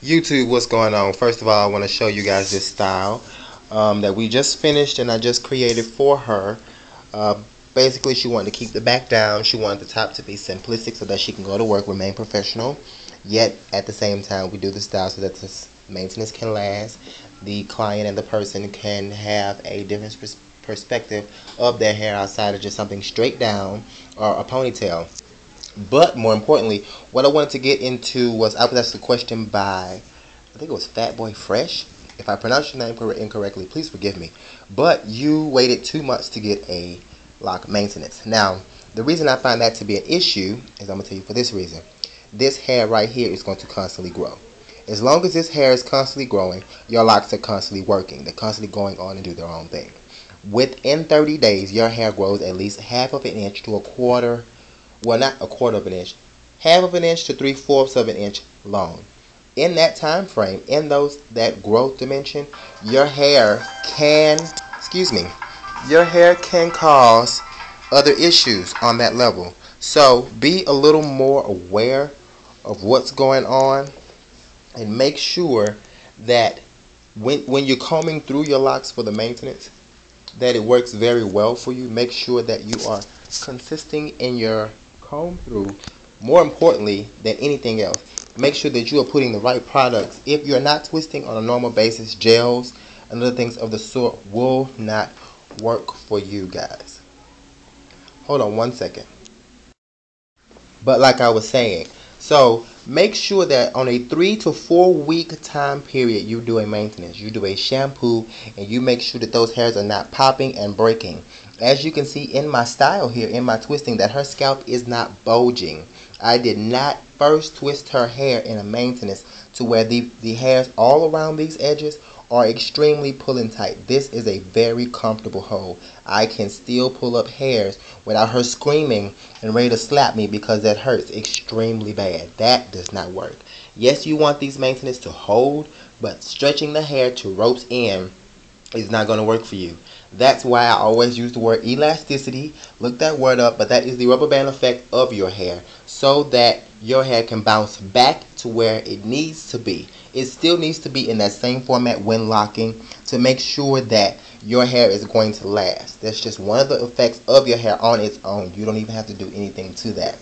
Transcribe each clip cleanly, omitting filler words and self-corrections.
YouTube, what's going on? First of all, I want to show you guys this style that we just finished and I just created for her. Uh, Basically, she wanted to keep the back down. She wanted the top to be simplistic so that she can go to work, remain professional. Yet, at the same time, we do the style so that this maintenance can last. The client and the person can have a different perspective of their hair outside of just something straight down or a ponytail. But more importantly, what I wanted to get into was I was asked a question by, I think it was Fat Boy Fresh. If I pronounced your name incorrectly, please forgive me. But you waited 2 months to get a lock maintenance. Now, the reason I find that to be an issue is I'm going to tell you for this reason. This hair right here is going to constantly grow. As long as this hair is constantly growing, your locks are constantly working. They're constantly going on and do their own thing. Within 30 days, your hair grows at least half of an inch to a quarter, well, not a quarter of an inch, half of an inch to 3/4 of an inch long. In that time frame, in that growth dimension, your hair can, excuse me, your hair can cause other issues on that level. So be a little more aware of what's going on and make sure that when you're combing through your locks for the maintenance, that it works very well for you. Make sure that you are consistent in your comb through. More importantly than anything else, make sure that you are putting the right products. If you're not twisting on a normal basis, gels and other things of the sort will not work for you guys. Hold on one second. But like I was saying, so make sure that on a 3 to 4 week time period you do a maintenance, you do a shampoo, and you make sure that those hairs are not popping and breaking. As you can see in my style here, in my twisting, that her scalp is not bulging. I did not first twist her hair in a maintenance to where the hairs all around these edges are extremely pulling tight. This is a very comfortable hold. I can still pull up hairs without her screaming and ready to slap me because that hurts extremely bad. That does not work. Yes, you want these maintenance to hold, but stretching the hair to ropes in is not going to work for you. That's why I always use the word elasticity. Look that word up, but that is the rubber band effect of your hair so that your hair can bounce back to where it needs to be. It still needs to be in that same format when locking to make sure that your hair is going to last. That's just one of the effects of your hair on its own. You don't even have to do anything to that.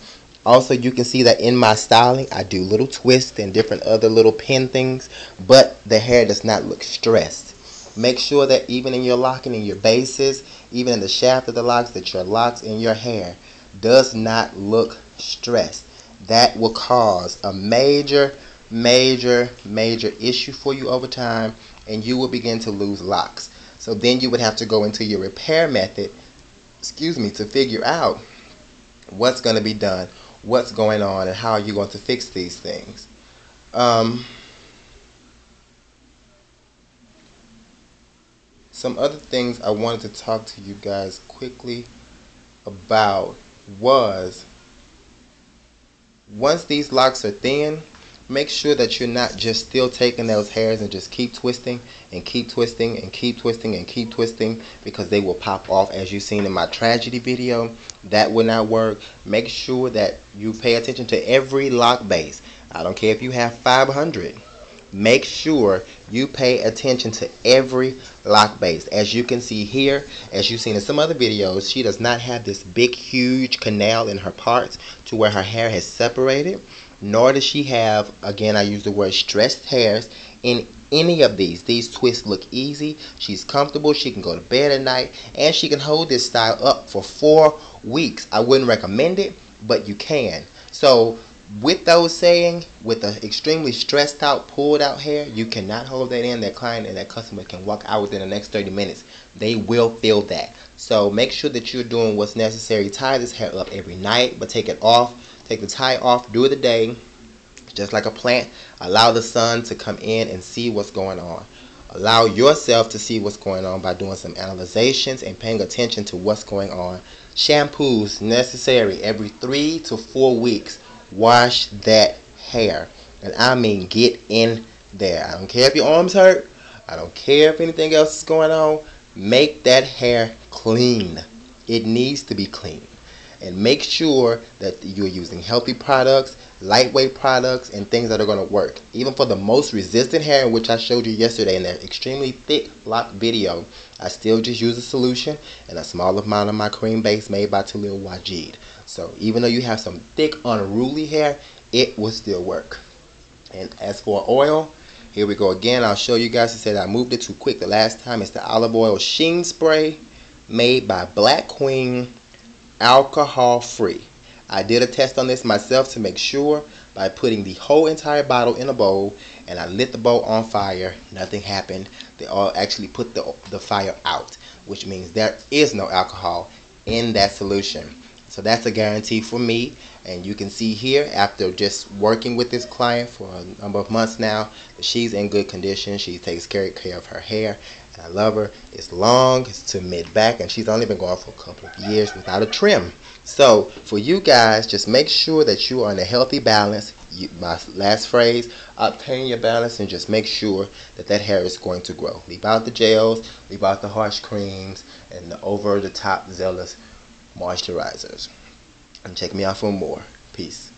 Also, you can see that in my styling, I do little twists and different other little pin things, but the hair does not look stressed. Make sure that even in your locking, in your bases, even in the shaft of the locks, that your locks in your hair does not look stressed. That will cause a major issue for you over time, and you will begin to lose locks. So then you would have to go into your repair method, to figure out what's going to be done, what's going on, and how you're going to fix these things. Some other things I wanted to talk to you guys quickly about was, once these locks are thin, make sure that you're not just still taking those hairs and just keep twisting and keep twisting and keep twisting and keep twisting, because they will pop off, as you've seen in my tragedy video. That will not work. Make sure that you pay attention to every lock base. I don't care if you have 500. Make sure you pay attention to every lock base. As you can see here, as you've seen in some other videos, she does not have this big huge canal in her parts to where her hair has separated, nor does she have, again I use the word, stressed hairs in any of these. These twists look easy. She's comfortable. She can go to bed at night, and she can hold this style up for 4 weeks. I wouldn't recommend it, but you can. So with those saying, with the extremely stressed out, pulled out hair, you cannot hold that in. That client and that customer can walk out within the next 30 minutes. They will feel that. So make sure that you're doing what's necessary. Tie this hair up every night, but take it off. Take the tie off, do it a day. Just like a plant, allow the sun to come in and see what's going on. Allow yourself to see what's going on by doing some analyzations and paying attention to what's going on. Shampoos necessary every 3 to 4 weeks. Wash that hair, and I mean get in there. I don't care if your arms hurt. I don't care if anything else is going on. Make that hair clean. It needs to be clean. And make sure that you're using healthy products lightweight products and things that are going to work. Even for the most resistant hair, which I showed you yesterday in that extremely thick lock video, I still just use a solution and a small amount of my cream base made by Talil Wajid. So even though you have some thick, unruly hair, it will still work. And as for oil, here we go again. I'll show you guys. I said I moved it too quick the last time. It's the olive oil sheen spray made by Black Queen, alcohol free. I did a test on this myself to make sure by putting the whole entire bottle in a bowl, and I lit the bowl on fire. Nothing happened. They all actually put the fire out, which means there is no alcohol in that solution. So that's a guarantee for me. And you can see here, after just working with this client for a number of months now, that she's in good condition. She takes care of her hair, and I love her. It's long, it's to mid-back, and she's only been going for a couple of years without a trim. So for you guys, just make sure that you are in a healthy balance. My last phrase, obtain your balance, and just make sure that that hair is going to grow. Leave out the gels, leave out the harsh creams, and the over-the-top zealous moisturizers. And check me out for more. Peace.